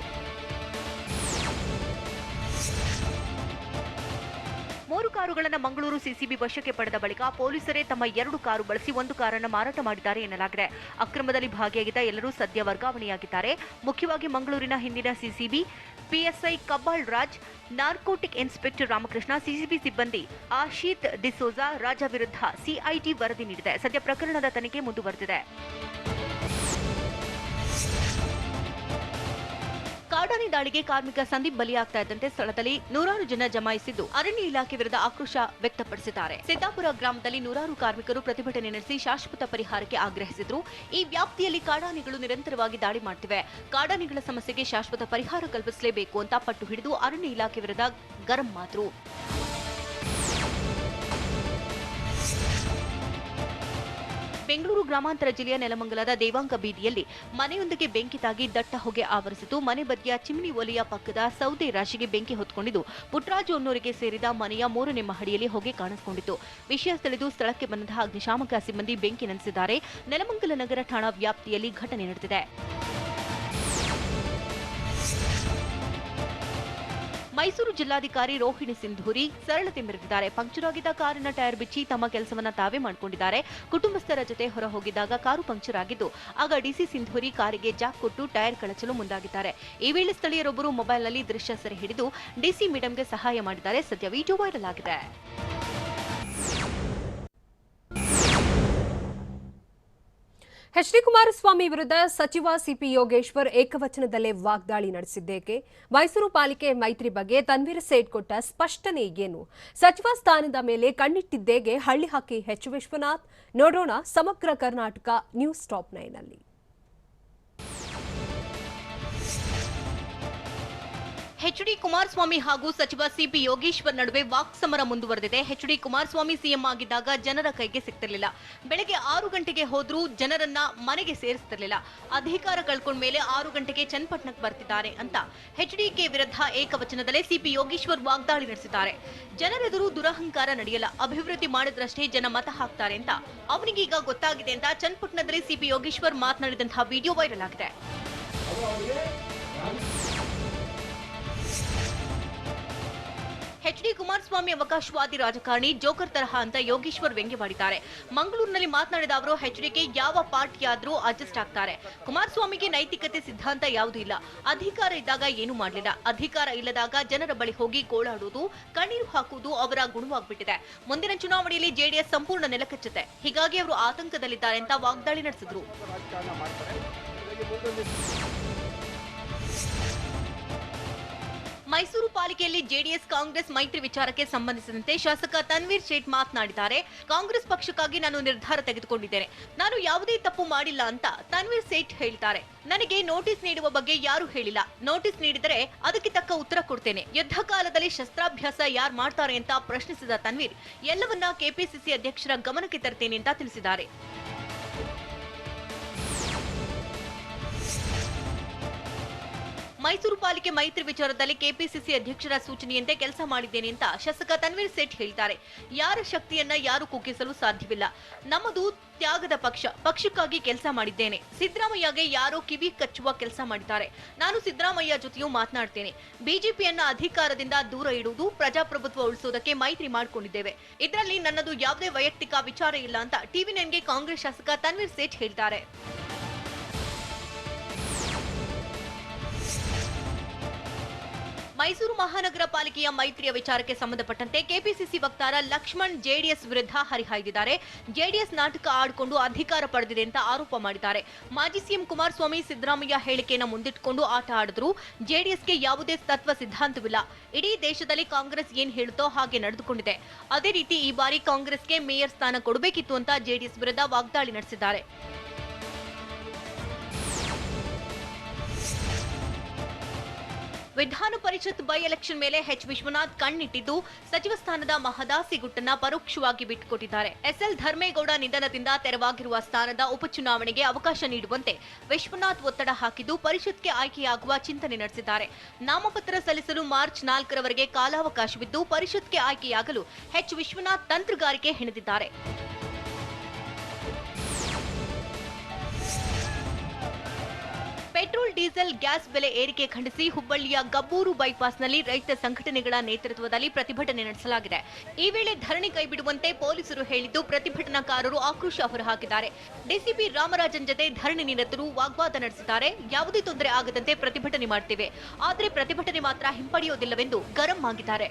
3 ಕಾರುಗಳನ್ನು ಮಂಗಳೂರು ಸಿಸಿಬಿ ವಶಕ್ಕೆ ಪಡೆದ ಬಳಿಕ ಪೊಲೀಸರೇ ತಮ್ಮ 2 ಕಾರು ಬಳಸಿ 1 ಕಾರನ್ನು ಮಾರಾಟ ಮಾಡಿದ್ದಾರೆ ಎನ್ನಲಾಗಿದೆ. ಅಕ್ರಮದಲ್ಲಿ ಭಾಗಿಯಾಗಿದ್ದ ಎಲ್ಲರೂ ಸದ್ಯ ವರ್ಗಾವಣೆಯಾಗಿದ್ದಾರೆ. ಮುಖ್ಯವಾಗಿ ಮಂಗಳೂರಿನ ಹಿಂದಿನ CCB PSI Kabbal Raj, narcotic inspector Ramakrishna, CCB ಸಿಬ್ಬಂದಿ ಆಶೀತ್ ಡಿಸೋಜಾ ರಾಜ ವಿರುದ್ಧ ಸಿಐಡಿ ವರದಿ ನೀಡಿದೆ. ಸದ್ಯ ಪ್ರಕರಣದ ತನಿಖೆ ಮುಂದುವರೆದಿದೆ. ಕಾಡಾನೆ ದಾಳಿಗೆ ಕಾರ್ಮಿಕ ಸಂದೀಪ್ ಬಲಿಯಾಗ್ತಾ ಇದ್ದಂತೆ ಸ್ಥಳದಲ್ಲಿ ನೂರಾರು ಜನ ಜಮಾಯಿಸಿದ್ದು ಅರಣ್ಯ ಇಲಾಖೆ ವಿರುದ್ಧ ಆಕ್ರೋಶ ವ್ಯಕ್ತಪಡಿಸಿದ್ದಾರೆ. ಸಿದ್ದಾಪುರ ಗ್ರಾಮದಲ್ಲಿ ನೂರಾರು ಕಾರ್ಮಿಕರು ಪ್ರತಿಭಟನೆ ನಡೆಸಿ ಶಾಶ್ವತ ಪರಿಹಾರಕ್ಕೆ ಆಗ್ರಹಿಸಿದ್ರು. ಈ ವ್ಯಾಪ್ತಿಯಲ್ಲಿ ಕಾಡಾನೆಗಳು ನಿರಂತರವಾಗಿ ದಾಳಿ ಮಾಡ್ತಿವೆ. ಕಾಡಾನೆಗಳ ಸಮಸ್ಯೆಗೆ ಶಾಶ್ವತ ಪರಿಹಾರ ಕಲ್ಪಿಸಲೇಬೇಕು ಅಂತ ಪಟ್ಟು ಹಿಡಿದು ಅರಣ್ಯ ಇಲಾಖೆ ವಿರುದ್ಧ ಗರಂ ಮಾತು. ಬೆಂಗಳೂರು ಗ್ರಾಮಾಂತರ ಜಿಲ್ಲೆಯ ನೆಲಮಂಗಲದ ದೇವಾಂಗ ಬೀದಿಯಲ್ಲಿ ಮನೆಯೊಂದಕ್ಕೆ ಬೆಂಕಿ ತಾಗಿ ದಟ್ಟ ಹೊಗೆ ಆವರಿಸಿತು. ಮನೆ ಬದಿಯ ಚಿಮ್ನಿ ಒಲೆಯ ಪಕ್ಕದ ಸೌದೆ ರಾಶಿಗೆ ಬೆಂಕಿ ಹೊತ್ಕೊಂಡಿದ್ದು, ಪುಟ್ಟರಾಜು ಅನ್ನೋರಿಗೆ ಸೇರಿದ ಮನೆಯ 3ನೇ ಮಹಡಿಯಲ್ಲಿ ಹೊಗೆ ಕಾಣಿಸಿಕೊಂಡಿತು. ವಿಷಯ ತಿಳಿದು ಸ್ಥಳಕ್ಕೆ ಬಂದ ಅಗ್ನಿಶಾಮಕ ಸಿಬ್ಬಂದಿ ಬೆಂಕಿ ನಂದಿಸಿದ್ದಾರೆ. ನೆಲಮಂಗಲ ನಗರ ಠಾಣಾ ವ್ಯಾಪ್ತಿಯಲ್ಲಿ ಘಟನೆ ನಡೆದಿದೆ. ಮೈಸೂರು ಜಿಲ್ಲಾಧಿಕಾರಿ ರೋಹಿಣಿ ಸಿಂಧೂರಿ ಸರಳತೆ ಮೆರೆದಿದ್ದಾರೆ. ಪಂಕ್ಚರ್ ಆಗಿದ್ದ ಕಾರಿನ ಟೈರ್ ಬಿಚ್ಚಿ ತಮ್ಮ ಕೆಲಸವನ್ನ ತಾವೇ ಮಾಡಿಕೊಂಡಿದ್ದಾರೆ. ಕುಟುಂಬಸ್ಥರ ಜೊತೆ ಹೊರ ಹೋಗಿದ್ದಾಗ ಕಾರು ಪಂಕ್ಚರ್ ಆಗಿದ್ದು ಆಗ ಡಿಸಿ ಸಿಂಧೂರಿ ಕಾರಿಗೆ ಜಾಕ್ ಕೊಟ್ಟು ಟೈರ್ ಕಳಚಲು ಮುಂದಾಗಿದ್ದಾರೆ. ಈ ವೇಳೆ ಸ್ಥಳೀಯರೊಬ್ಬರು ಮೊಬೈಲ್ನಲ್ಲಿ ದೃಶ್ಯ ಸೆರೆ ಹಿಡಿದು ಡಿಸಿ ಮೇಡಂಗೆ ಸಹಾಯ ಮಾಡಿದ್ದಾರೆ. ಸದ್ಯ ವಿಡಿಯೋ ವೈರಲ್ ಆಗಿದೆ. ಎಚ್.ಡಿ. ಕುಮಾರಸ್ವಾಮಿ ವಿರುದ್ಧ ಸಚಿವ ಸಿಪಿ ಯೋಗೇಶ್ವರ್ ಏಕವಚನದಲ್ಲೇ ವಾಗ್ದಾಳಿ ನಡೆಸಿದ್ದೇಕೆ? ಮೈಸೂರು ಪಾಲಿಕೆ ಮೈತ್ರಿ ಬಗ್ಗೆ ತನ್ವೀರ್ ಸೇಠ್ ಕೊಟ್ಟ ಸ್ಪಷ್ಟನೆ ಏನು? ಸಚಿವ ಸ್ಥಾನದ ಮೇಲೆ ಕಣ್ಣಿಟ್ಟಿದ್ದೇಗೆ ಹಳ್ಳಿ ಹಾಕಿ ಎಚ್. ವಿಶ್ವನಾಥ್? ನೋಡೋಣ ಸಮಗ್ರ ಕರ್ನಾಟಕ ನ್ಯೂಸ್ ಟಾಪ್ 9 ನಲ್ಲಿ. ಎಚ್.ಡಿ. ಕುಮಾರಸ್ವಾಮಿ ಹಾಗೂ ಸಚಿವ ಸಿಪಿ ಯೋಗೇಶ್ವರ್ ನಡುವೆ ವಾಕ್ಸಮರ ಮುಂದುವರೆದಿದೆ. ಎಚ್.ಡಿ. ಕುಮಾರಸ್ವಾಮಿ ಸಿಎಂ ಆಗಿದ್ದಾಗ ಜನರ ಕೈಗೆ ಸಿಗ್ತಿರ್ಲಿಲ್ಲ. ಬೆಳಗ್ಗೆ 6 ಗಂಟೆಗೆ ಹೋದ್ರೂ ಜನರನ್ನ ಮನೆಗೆ ಸೇರಿಸ್ತಿರ್ಲಿಲ್ಲ. ಅಧಿಕಾರ ಕಳ್ಕೊಂಡ ಮೇಲೆ 6 ಗಂಟೆಗೆ ಚನ್ನಪಟ್ಟಣಕ್ಕೆ ಬರ್ತಿದ್ದಾರೆ ಅಂತ ಎಚ್.ಡಿ.ಕೆ ವಿರುದ್ಧ ಏಕವಚನದಲ್ಲೇ ಸಿಪಿ ಯೋಗೇಶ್ವರ್ ವಾಗ್ದಾಳಿ ನಡೆಸಿದ್ದಾರೆ. ಜನರೆದುರು ದುರಹಂಕಾರ ನಡೆಯಲ್ಲ, ಅಭಿವೃದ್ಧಿ ಮಾಡಿದ್ರಷ್ಟೇ ಜನ ಮತ ಹಾಕ್ತಾರೆ ಅಂತ ಅವನಿಗೀಗ ಗೊತ್ತಾಗಿದೆ ಅಂತ ಚನ್ನಪಟ್ಟಣದಲ್ಲಿ ಸಿಪಿ ಯೋಗೇಶ್ವರ್ ಮಾತನಾಡಿದಂತಹ ವಿಡಿಯೋ ವೈರಲ್ ಆಗಿದೆ. ಎಚ್.ಡಿ. ಕುಮಾರಸ್ವಾಮಿ ಅವಕಾಶವಾದಿ ರಾಜಕಾರಣಿ, ಜೋಕರ್ ತರಹ ಅಂತ ಯೋಗೇಶ್ವರ್ ವ್ಯಂಗ್ಯವಾಡಿದ್ದಾರೆ. ಮಂಗಳೂರಿನಲ್ಲಿ ಮಾತನಾಡಿದ ಅವರು ಎಚ್.ಡಿಗೆ ಯಾವ ಪಾರ್ಟಿಯಾದ್ರೂ ಅಡ್ಜಸ್ಟ್ ಆಗ್ತಾರೆ. ಕುಮಾರಸ್ವಾಮಿಗೆ ನೈತಿಕತೆ ಸಿದ್ಧಾಂತ ಯಾವುದೂ ಇಲ್ಲ. ಅಧಿಕಾರ ಇದ್ದಾಗ ಏನು ಮಾಡಲಿಲ್ಲ, ಅಧಿಕಾರ ಇಲ್ಲದಾಗ ಜನರ ಬಳಿ ಹೋಗಿ ಗೋಳಾಡುವುದು, ಕಣ್ಣೀರು ಹಾಕುವುದು ಅವರ ಗುಣವಾಗ್ಬಿಟ್ಟಿದೆ. ಮುಂದಿನ ಚುನಾವಣೆಯಲ್ಲಿ ಜೆಡಿಎಸ್ ಸಂಪೂರ್ಣ ನೆಲಕಚ್ಚುತ್ತೆ. ಹೀಗಾಗಿ ಅವರು ಆತಂಕದಲ್ಲಿದ್ದಾರೆ ಅಂತ ವಾಗ್ದಾಳಿ ನಡೆಸಿದ್ರು. ಮೈಸೂರು ಪಾಲಿಕೆಯಲ್ಲಿ ಜೆಡಿಎಸ್ ಕಾಂಗ್ರೆಸ್ ಮೈತ್ರಿ ವಿಚಾರಕ್ಕೆ ಸಂಬಂಧಿಸಿದಂತೆ ಶಾಸಕ ತನ್ವೀರ್ ಸೇಠ್ ಮಾತನಾಡಿದ್ದಾರೆ. ಕಾಂಗ್ರೆಸ್ ಪಕ್ಷಕ್ಕಾಗಿ ನಾನು ನಿರ್ಧಾರ ತೆಗೆದುಕೊಂಡಿದ್ದೇನೆ. ನಾನು ಯಾವುದೇ ತಪ್ಪು ಮಾಡಿಲ್ಲ ಅಂತ ತನ್ವೀರ್ ಸೇಠ್ ಹೇಳ್ತಾರೆ. ನನಗೆ ನೋಟಿಸ್ ನೀಡುವ ಬಗ್ಗೆ ಯಾರು ಹೇಳಿಲ್ಲ. ನೋಟಿಸ್ ನೀಡಿದರೆ ಅದಕ್ಕೆ ತಕ್ಕ ಉತ್ತರ ಕೊಡ್ತೇನೆ. ಯುದ್ಧ ಕಾಲದಲ್ಲಿ ಶಸ್ತ್ರಾಭ್ಯಾಸ ಯಾರು ಮಾಡ್ತಾರೆ ಅಂತ ಪ್ರಶ್ನಿಸಿದ ತನ್ವೀರ್ ಎಲ್ಲವನ್ನ ಕೆಪಿಸಿಸಿ ಅಧ್ಯಕ್ಷರ ಗಮನಕ್ಕೆ ತರ್ತೇನೆ ಅಂತ ತಿಳಿಸಿದ್ದಾರೆ. ಮೈಸೂರು ಪಾಲಿಕೆ ಮೈತ್ರಿ ವಿಚಾರದಲ್ಲಿ ಕೆಪಿಸಿಸಿ ಅಧ್ಯಕ್ಷರ ಸೂಚನೆಯಂತೆ ಕೆಲಸ ಮಾಡಿದ್ದೇನೆ ಅಂತ ಶಾಸಕ ತನ್ವೀರ್ ಸೇಠ್ ಹೇಳಿದ್ದಾರೆ. ಯಾರ ಶಕ್ತಿಯನ್ನ ಯಾರು ಕುಗ್ಗಿಸಲು ಸಾಧ್ಯವಿಲ್ಲ. ನಮ್ಮದು ತ್ಯಾಗದ ಪಕ್ಷ. ಪಕ್ಷಕ್ಕಾಗಿ ಕೆಲಸ ಮಾಡಿದ್ದೇನೆ. ಸಿದ್ದರಾಮಯ್ಯಗೆ ಯಾರೋ ಕಿವಿ ಕಚ್ಚುವ ಕೆಲಸ ಮಾಡಿದ್ದಾರೆ. ನಾನು ಸಿದ್ದರಾಮಯ್ಯ ಜೊತೆಯೂ ಮಾತನಾಡ್ತೇನೆ. ಬಿಜೆಪಿಯನ್ನ ಅಧಿಕಾರದಿಂದ ದೂರ ಇಡುವುದು, ಪ್ರಜಾಪ್ರಭುತ್ವ ಉಳಿಸೋದಕ್ಕೆ ಮೈತ್ರಿ ಮಾಡಿಕೊಂಡಿದ್ದೇವೆ. ಇದರಲ್ಲಿ ನನ್ನದು ಯಾವುದೇ ವೈಯಕ್ತಿಕ ವಿಚಾರ ಇಲ್ಲ ಅಂತ ಟಿವಿ9ಗೆ ಕಾಂಗ್ರೆಸ್ ಶಾಸಕ ತನ್ವೀರ್ ಸೇಠ್ ಹೇಳಿದ್ದಾರೆ. ಮೈಸೂರು ಮಹಾನಗರ ಪಾಲಿಕೆಯ ಮೈತ್ರಿಯ ವಿಚಾರಕ್ಕೆ ಸಂಬಂಧಪಟ್ಟಂತೆ ಕೆಪಿಸಿಸಿ ವಕ್ತಾರ ಲಕ್ಷ್ಮಣ್ ಜೆಡಿಎಸ್ ವಿರುದ್ಧ ಹರಿಹಾಯ್ದಿದ್ದಾರೆ. ಜೆಡಿಎಸ್ ನಾಟಕ ಆಡಿಕೊಂಡು ಅಧಿಕಾರ ಪಡೆದಿದೆ ಅಂತ ಆರೋಪ ಮಾಡಿದ್ದಾರೆ. ಮಾಜಿ ಸಿಎಂ ಕುಮಾರಸ್ವಾಮಿ ಸಿದ್ದರಾಮಯ್ಯ ಹೇಳಿಕೆಯನ್ನು ಮುಂದಿಟ್ಟುಕೊಂಡು ಆಟ ಆಡಿದ್ರು. ಜೆಡಿಎಸ್ಗೆ ಯಾವುದೇ ತತ್ವ ಸಿದ್ಧಾಂತವಿಲ್ಲ. ಇಡೀ ದೇಶದಲ್ಲಿ ಕಾಂಗ್ರೆಸ್ ಏನ್ ಹೇಳುತ್ತೋ ಹಾಗೆ ನಡೆದುಕೊಂಡಿದೆ. ಅದೇ ರೀತಿ ಈ ಬಾರಿ ಕಾಂಗ್ರೆಸ್ಗೆ ಮೇಯರ್ ಸ್ಥಾನ ಕೊಡಬೇಕಿತ್ತು ಅಂತ ಜೆಡಿಎಸ್ ವಿರುದ್ಧ ವಾಗ್ದಾಳಿ ನಡೆಸಿದ್ದಾರೆ. ವಿಧಾನ ಪರಿಷತ್ ಬೈ ಎಲೆಕ್ಷನ್ ಮೇಲೆ ಎಚ್ ವಿಶ್ವನಾಥ್ ಕಣ್ಣಿಟ್ಟಿದ್ದು ಸಚಿವ ಸ್ಥಾನದ ಮಹದಾಸಿ ಗುಟ್ಟನ್ನ ಪರೋಕ್ಷವಾಗಿ ಬಿಟ್ಟುಕೊಟ್ಟಿದ್ದಾರೆ. ಎಸ್ಎಲ್ ಧರ್ಮೇಗೌಡ ನಿಧನದಿಂದ ತೆರವಾಗಿರುವ ಸ್ಥಾನದ ಉಪಚುನಾವಣೆಗೆ ಅವಕಾಶ ನೀಡುವಂತೆ ವಿಶ್ವನಾಥ್ ಒತ್ತಡ ಹಾಕಿದ್ದು ಪರಿಷತ್ಗೆ ಆಯ್ಕೆಯಾಗುವ ಚಿಂತನೆ ನಡೆಸಿದ್ದಾರೆ. ನಾಮಪತ್ರ ಸಲ್ಲಿಸಲು ಮಾರ್ಚ್ 4ರವರೆಗೆ ಕಾಲಾವಕಾಶವಿದ್ದು ಪರಿಷತ್ಗೆ ಆಯ್ಕೆಯಾಗಲು ಎಚ್ ವಿಶ್ವನಾಥ್ ತಂತ್ರಗಾರಿಕೆ ಹೆಣೆದಿದ್ದಾರೆ. ಪೆಟ್ರೋಲ್, ಡೀಸೆಲ್, ಗ್ಯಾಸ್ ಬೆಲೆ ಏರಿಕೆ ಖಂಡಿಸಿ ಹುಬ್ಬಳ್ಳಿಯ ಗಬ್ಬೂರು ಬೈಪಾಸ್ನಲ್ಲಿ ರೈತ ಸಂಘಟನೆಗಳ ನೇತೃತ್ವದಲ್ಲಿ ಪ್ರತಿಭಟನೆ ನಡೆಸಲಾಗಿದೆ. ಈ ವೇಳೆ ಧರಣಿ ಕೈಬಿಡುವಂತೆ ಪೊಲೀಸರು ಹೇಳಿದ್ದು ಪ್ರತಿಭಟನಾಕಾರರು ಆಕ್ರೋಶ ಹೊರಹಾಕಿದ್ದಾರೆ. ಡಿಸಿಪಿ ರಾಮರಾಜನ್ ಜತೆ ಧರಣಿ ನಿರತರು ವಾಗ್ವಾದ ನಡೆಸಿದ್ದಾರೆ. ಯಾವುದೇ ತೊಂದರೆ ಆಗದಂತೆ ಪ್ರತಿಭಟನೆ ಮಾಡ್ತೇವೆ, ಆದರೆ ಪ್ರತಿಭಟನೆ ಮಾತ್ರ ಹಿಂಪಡೆಯೋದಿಲ್ಲವೆಂದು ಗರಂ ಆಗಿದ್ದಾರೆ.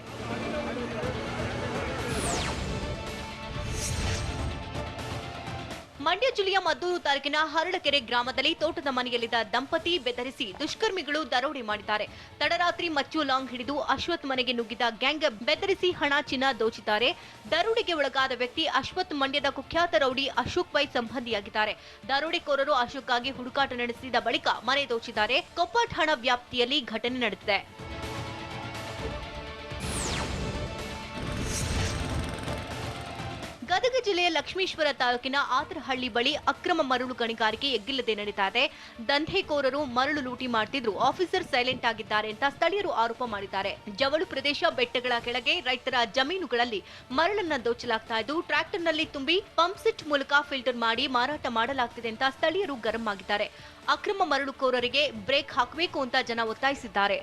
ಮಂಡ್ಯ ಜಿಲ್ಲೆಯ ಮದ್ದೂರು ತಾಲೂಕಿನ ಹರಳಕೆರೆ ಗ್ರಾಮದಲ್ಲಿ ತೋಟದ ಮನೆಯಲ್ಲಿದ್ದ ದಂಪತಿ ಬೆದರಿಸಿ ದುಷ್ಕರ್ಮಿಗಳು ದರೋಡೆ ಮಾಡಿದ್ದಾರೆ. ತಡರಾತ್ರಿ ಮಚ್ಚು ಲಾಂಗ್ ಹಿಡಿದು ಅಶ್ವಥ್ ಮನೆಗೆ ನುಗ್ಗಿದ ಗ್ಯಾಂಗ್ ಬೆದರಿಸಿ ಹಣ, ಚಿನ್ನ ದೋಚಿದ್ದಾರೆ. ದರೋಡೆಗೆ ಒಳಗಾದ ವ್ಯಕ್ತಿ ಅಶ್ವಥ್ ಮಂಡ್ಯದ ಕುಖ್ಯಾತ ರೌಡಿ ಅಶೋಕ್ ಪೈ ಸಂಬಂಧಿಯಾಗಿದ್ದಾರೆ. ದರೋಡೆಕೋರರು ಅಶೋಕ್ಗಾಗಿ ಹುಡುಕಾಟ ನಡೆಸಿದ ಬಳಿಕ ಮನೆ ದೋಚಿದ್ದಾರೆ. ಕೊಪ್ಪ ಠಾಣಾ ವ್ಯಾಪ್ತಿಯಲ್ಲಿ ಘಟನೆ ನಡೆದಿದೆ. ಗದಗ ಜಿಲ್ಲೆಯ ಲಕ್ಷ್ಮೀಶ್ವರ ತಾಲೂಕಿನ ಆತರಹಳ್ಳಿ ಬಳಿ ಅಕ್ರಮ ಮರಳು ಗಣಿಗಾರಿಕೆ ಎಗ್ಗಿಲ್ಲದೆ ನಡೀತಾ ಇದೆ. ದಂಧೆಕೋರರು ಮರಳು ಲೂಟಿ ಮಾಡ್ತಿದ್ರು, ಆಫೀಸರ್ ಸೈಲೆಂಟ್ ಆಗಿದ್ದಾರೆ ಅಂತ ಸ್ಥಳೀಯರು ಆರೋಪ ಮಾಡಿದ್ದಾರೆ. ಜವಳು ಪ್ರದೇಶ, ಬೆಟ್ಟಗಳ ಕೆಳಗೆ ರೈತರ ಜಮೀನುಗಳಲ್ಲಿ ಮರಳನ್ನ ದೋಚಲಾಗ್ತಾ ಇದ್ದು ಟ್ರ್ಯಾಕ್ಟರ್ನಲ್ಲಿ ತುಂಬಿ ಪಂಪ್ಸೆಟ್ ಮೂಲಕ ಫಿಲ್ಟರ್ ಮಾಡಿ ಮಾರಾಟ ಮಾಡಲಾಗ್ತಿದೆ ಅಂತ ಸ್ಥಳೀಯರು ಗರಂ ಆಗಿದ್ದಾರೆ. ಅಕ್ರಮ ಮರಳುಕೋರರಿಗೆ ಬ್ರೇಕ್ ಹಾಕಬೇಕು ಅಂತ ಜನ ಒತ್ತಾಯಿಸಿದ್ದಾರೆ.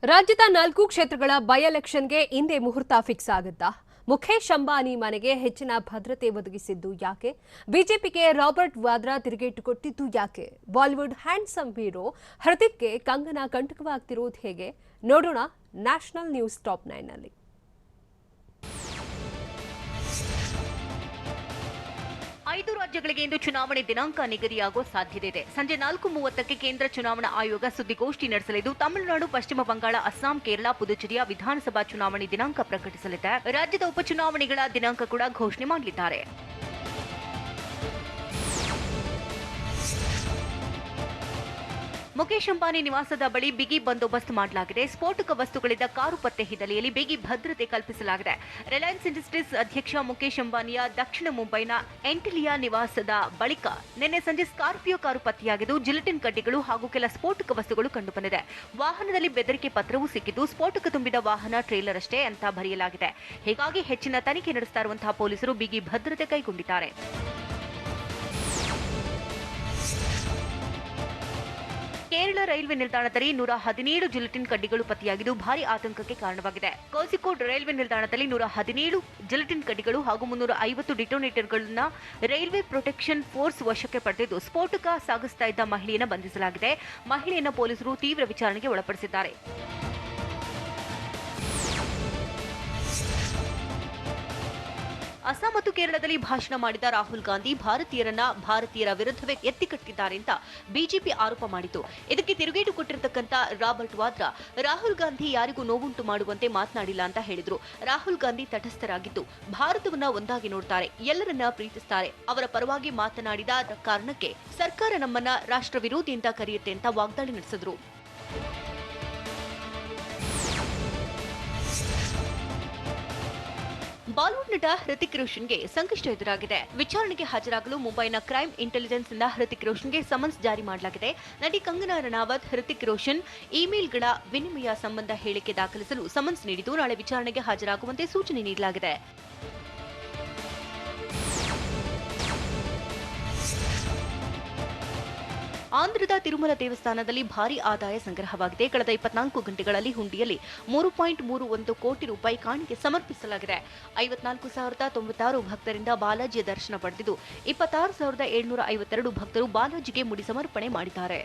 ರಾಜ್ಯದ 4 ಕ್ಷೇತ್ರಗಳ ಬೈ ಎಲೆಕ್ಷನ್ಗೆ ಇಂದೇ ಮುಹೂರ್ತ ಫಿಕ್ಸ್ ಆಗುತ್ತಾ? ಮುಖೇಶ್ ಅಂಬಾನಿ ಮನೆಗೆ ಹೆಚ್ಚಿನ ಭದ್ರತೆ ಒದಗಿಸಿದ್ದು ಯಾಕೆ? ಬಿಜೆಪಿಗೆ ರಾಬರ್ಟ್ ವಾದ್ರಾ ತಿರುಗೇಟು ಕೊಟ್ಟಿದ್ದು ಯಾಕೆ? ಬಾಲಿವುಡ್ ಹ್ಯಾಂಡ್ಸಮ್ ಹೀರೋ ಹೃತಿಕ್ಗೆ ಕಂಗನಾ ಕಂಟಕವಾಗ್ತಿರೋದು ಹೇಗೆ? ನೋಡೋಣ ನ್ಯಾಷನಲ್ ನ್ಯೂಸ್ ಟಾಪ್ 9 ನಲ್ಲಿ. 5 ರಾಜ್ಯಗಳಿಗೆ ಇಂದು ಚುನಾವಣೆ ದಿನಾಂಕ ನಿಗದಿಯಾಗುವ ಸಾಧ್ಯತೆ ಇದೆ. ಸಂಜೆ 4:30ಕ್ಕೆ ಕೇಂದ್ರ ಚುನಾವಣಾ ಆಯೋಗ ಸುದ್ದಿಗೋಷ್ಠಿ ನಡೆಸಲಿದ್ದು, ತಮಿಳುನಾಡು, ಪಶ್ಚಿಮ ಬಂಗಾಳ, ಅಸ್ಸಾಂ, ಕೇರಳ, ಪುದುಚೇರಿಯ ವಿಧಾನಸಭಾ ಚುನಾವಣೆ ದಿನಾಂಕ ಪ್ರಕಟಿಸಲಿದೆ. ರಾಜ್ಯದ ಉಪಚುನಾವಣೆಗಳ ದಿನಾಂಕ ಕೂಡ ಘೋಷಣೆ ಮಾಡಲಿದ್ದಾರೆ. ಮುಖೇಶ್ ಅಂಬಾನಿ ನಿವಾಸದ ಬಳಿ ಬಿಗಿ ಬಂದೋಬಸ್ತ್ ಮಾಡಲಾಗಿದೆ. ಸ್ಫೋಟಕ ವಸ್ತುಗಳಿದ್ದ ಕಾರು ಪತ್ತೆ ಹಿನ್ನೆಲೆಯಲ್ಲಿ ಬಿಗಿ ಭದ್ರತೆ ಕಲ್ಪಿಸಲಾಗಿದೆ. ರಿಲಯನ್ಸ್ ಇಂಡಸ್ಟ್ರೀಸ್ ಅಧ್ಯಕ್ಷ ಮುಖೇಶ್ ಅಂಬಾನಿಯ ದಕ್ಷಿಣ ಮುಂಬೈನ ಎಂಟಿಲಿಯಾ ನಿವಾಸದ ಬಳಿಕ ನಿನ್ನೆ ಸಂಜೆ ಸ್ಕಾರ್ಪಿಯೋ ಕಾರು ಪತ್ತೆಯಾಗಿದ್ದು, ಜಿಲೆಟಿನ್ ಕಡ್ಡಿಗಳು ಹಾಗೂ ಕೆಲ ಸ್ಫೋಟಕ ವಸ್ತುಗಳು ಕಂಡುಬಂದಿದೆ. ವಾಹನದಲ್ಲಿ ಬೆದರಿಕೆ ಪತ್ರವೂ ಸಿಕ್ಕಿದ್ದು, ಸ್ಫೋಟಕ ತುಂಬಿದ ವಾಹನ ಟ್ರೇಲರ್ ಅಷ್ಟೇ ಅಂತ ಬರೆಯಲಾಗಿದೆ. ಹೀಗಾಗಿ ಹೆಚ್ಚಿನ ತನಿಖೆ ನಡೆಸ್ತಾ ಇರುವಂತಹ ಪೊಲೀಸರು ಬಿಗಿ ಭದ್ರತೆ ಕೈಗೊಂಡಿದ್ದಾರೆ. ಕೇರಳ ರೈಲ್ವೆ ನಿಲ್ದಾಣದಲ್ಲಿ 117 ಜಿಲೆಟಿನ್ ಕಡ್ಡಿಗಳು ಪತ್ತೆಯಾಗಿದ್ದು ಭಾರಿ ಆತಂಕಕ್ಕೆ ಕಾರಣವಾಗಿದೆ. ಕೋಝಿಕೋಡ್ ರೈಲ್ವೆ ನಿಲ್ದಾಣದಲ್ಲಿ 117 ಜಿಲೆಟಿನ್ ಕಡ್ಡಿಗಳು ಹಾಗೂ 350 ಡಿಟೋನೇಟರ್ಗಳನ್ನು ರೈಲ್ವೆ ಪ್ರೊಟೆಕ್ಷನ್ ಫೋರ್ಸ್ ವಶಕ್ಕೆ ಪಡೆದಿದ್ದು, ಸ್ಫೋಟಕ ಸಾಗಿಸ್ತಾ ಇದ್ದ ಮಹಿಳೆಯನ್ನು ಬಂಧಿಸಲಾಗಿದೆ. ಮಹಿಳೆಯನ್ನು ಪೊಲೀಸರು ತೀವ್ರ ವಿಚಾರಣೆಗೆ ಒಳಪಡಿಸಿದ್ದಾರೆ. ಅಸ್ಸಾಂ ಮತ್ತು ಕೇರಳದಲ್ಲಿ ಭಾಷಣ ಮಾಡಿದ ರಾಹುಲ್ ಗಾಂಧಿ ಭಾರತೀಯರ ವಿರುದ್ಧವೇ ಎತ್ತಿಕಟ್ಟಿದ್ದಾರೆ ಅಂತ ಬಿಜೆಪಿ ಆರೋಪ ಮಾಡಿತು. ಇದಕ್ಕೆ ತಿರುಗೇಟು ಕೊಟ್ಟಿರತಕ್ಕಂತ ರಾಬರ್ಟ್ ವಾದ್ರಾ, ರಾಹುಲ್ ಗಾಂಧಿ ಯಾರಿಗೂ ನೋವುಂಟು ಮಾಡುವಂತೆ ಮಾತನಾಡಿಲ್ಲ ಅಂತ ಹೇಳಿದ್ರು. ರಾಹುಲ್ ಗಾಂಧಿ ತಟಸ್ಥರಾಗಿದ್ದು ಭಾರತವನ್ನ ಒಂದಾಗಿ ನೋಡ್ತಾರೆ, ಎಲ್ಲರನ್ನ ಪ್ರೀತಿಸ್ತಾರೆ. ಅವರ ಪರವಾಗಿ ಮಾತನಾಡಿದ ಕಾರಣಕ್ಕೆ ಸರ್ಕಾರ ನಮ್ಮನ್ನ ರಾಷ್ಟ್ರ ವಿರೋಧಿ ಅಂತ ಕರೆಯುತ್ತೆ ಅಂತ ವಾಗ್ದಾಳಿ ನಡೆಸಿದ್ರು. ಬಾಲಿವುಡ್ ನಟ ಹೃತಿಕ್ ರೋಷನ್ಗೆ ಸಂಕಷ್ಟ ಎದುರಾಗಿದೆ. ವಿಚಾರಣೆಗೆ ಹಾಜರಾಗಲು ಮುಂಬೈನ ಕ್ರೈಮ್ ಇಂಟೆಲಿಜೆನ್ಸ್ ಇಂದ ಹೃತಿಕ್ ರೋಷನ್ಗೆ ಸಮನ್ಸ್ ಜಾರಿ ಮಾಡಲಾಗಿದೆ. ನಟಿ ಕಂಗನಾ ರನಾವತ್ ಹೃತಿಕ್ ರೋಷನ್ ಇಮೇಲ್ಗಳ ವಿನಿಮಯ ಸಂಬಂಧ ಹೇಳಿಕೆ ದಾಖಲಿಸಲು ಸಮನ್ಸ್ ನೀಡಿದ್ದು, ನಾಳೆ ವಿಚಾರಣೆಗೆ ಹಾಜರಾಗುವಂತೆ ಸೂಚನೆ ನೀಡಲಾಗಿದೆ. ಆಂಧ್ರದ ತಿರುಮಲ ದೇವಸ್ಥಾನದಲ್ಲಿ ಭಾರೀ ಆದಾಯ ಸಂಗ್ರಹವಾಗಿದೆ. ಕಳೆದ 24 ಗಂಟೆಗಳಲ್ಲಿ ಹುಂಡಿಯಲ್ಲಿ 3.31 ಕೋಟಿ ರೂಪಾಯಿ ಕಾಣಿಕೆ ಸಮರ್ಪಿಸಲಾಗಿದೆ. 54,096 ಭಕ್ತರಿಂದ ಬಾಲಾಜಿಯ ದರ್ಶನ ಪಡೆದಿದ್ದು, 26,752 ಭಕ್ತರು ಬಾಲಾಜಿಗೆ ಮುಡಿ ಸಮರ್ಪಣೆ ಮಾಡಿದ್ದಾರೆ.